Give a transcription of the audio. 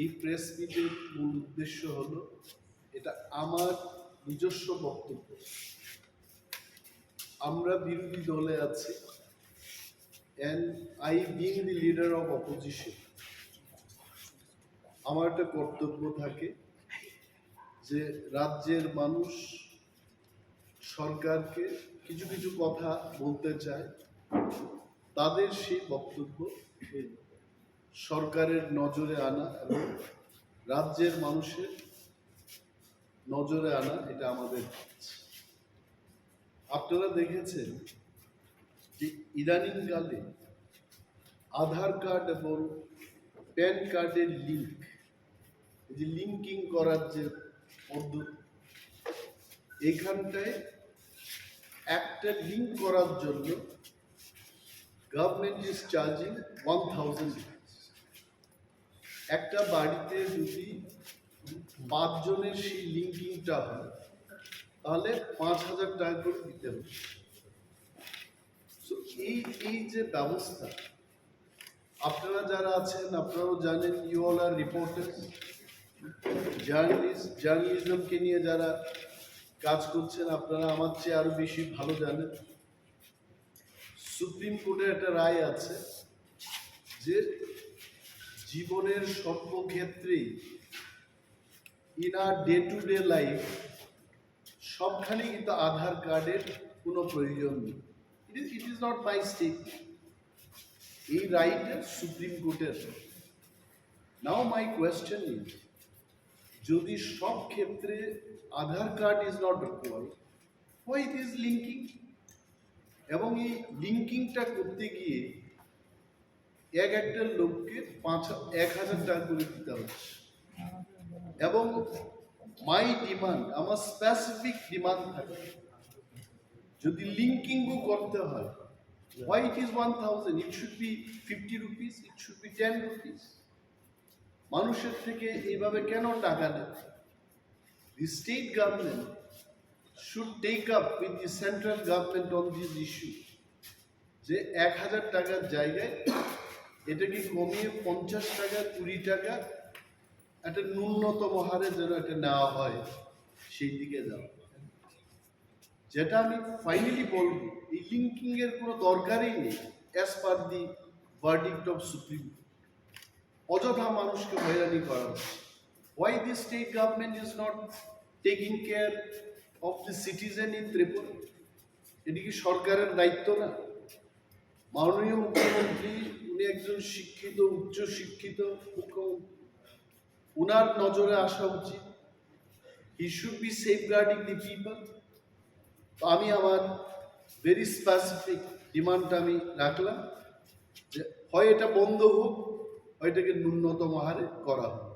এই প্রেস মিটের মূল উদ্দেশ্য হলো, এটা আমার নিজস্ব বক্তব্য। আমরা বিরোধী দলে আছি, and I being the leader of opposition, আমার একটা কর্তব্য থাকে যে রাজ্যের মানুষ সরকারকে কিছু কিছু কথা বলতে চায়, তাদের সেই বক্তব্য সরকারের নজরে আনা এবং রাজ্যের মানুষের নজরে আনা, এটা আমাদের কাজ। আপনারা দেখেছেন যে ইদানিংকালে আধার কার্ড এবং প্যান কার্ডের লিঙ্ক, যে লিঙ্কিং করার যে পদ্ধতি, এখানটায় একটা লিঙ্ক করার জন্য গভর্নমেন্ট ইজ চার্জিং 1000 একটা বাড়িতে যদি 5 জনের সেই লিঙ্কিংটা হয় তাহলে 5000 টাকা করে দিতে হবে। এই যে ব্যবস্থা, আপনারা যারা আছেন আপনারাও জানেন, ইউ অল আর রিপোর্টার্স, জার্নালিজমকে নিয়ে যারা কাজ করছেন, আপনারা আমার চেয়ে আরো বেশি ভালো জানেন। সুপ্রিম কোর্টের একটা রায় আছে যে জীবনের সর্বক্ষেত্রেই in our day to day life সবখানে কিন্তু আধার কার্ডের কোনো প্রয়োজন নেই। It is not my statement, এই রাইটের সুপ্রিম কোর্টের। নাও মাই কোয়েশ্চেন ইজ, যদি সব ক্ষেত্রে Aadhaar card is not required, why it is linking? এবং এই লিঙ্কিংটা করতে গিয়ে একটা লোককে 1000 টাকা করে দিতে হচ্ছে। এবং মাই ডিমান্ড, আমার স্পেসিফিক ডিমান্ড থাকে, যদি লিঙ্কিংও করতে হয়, why it is 1000? It should be 50 rupees, it should be 10 rupees. মানুষের থেকে এইভাবে কেন টাকা নেয়? The state government should take up with the central government on this issue, যে 1000 টাকার জায়গায় এটাকে কমিয়ে 50 টাকা 20 টাকা একটা ন্যূনতম হারে যেন এটা নেওয়া হয়, সেই দিকে যাওয়া। যেটা আমি ফাইনালি বলবো, এই লিঙ্কিং এর কোনো দরকারই নেই as per the verdict of supreme court. অযথা মানুষকে হয়রানি করা হচ্ছে। Why the state government is not taking care of the citizen in Tripura? এটি কি সরকারের দায়িত্ব না? মাননীয় মুখ্যমন্ত্রী, উনি একজন শিক্ষিত, উচ্চ শিক্ষিত মুখ্যমন্ত্রী, উনার নজরে আসা উচিত। He should be safeguarding the people. তো আমি আমার ভেরি স্পেসিফিক ডিমান্ডটা আমি রাখলাম যে হয় এটা বন্ধ হোক, হয় এটাকে ন্যূনতম হারে করা হোক।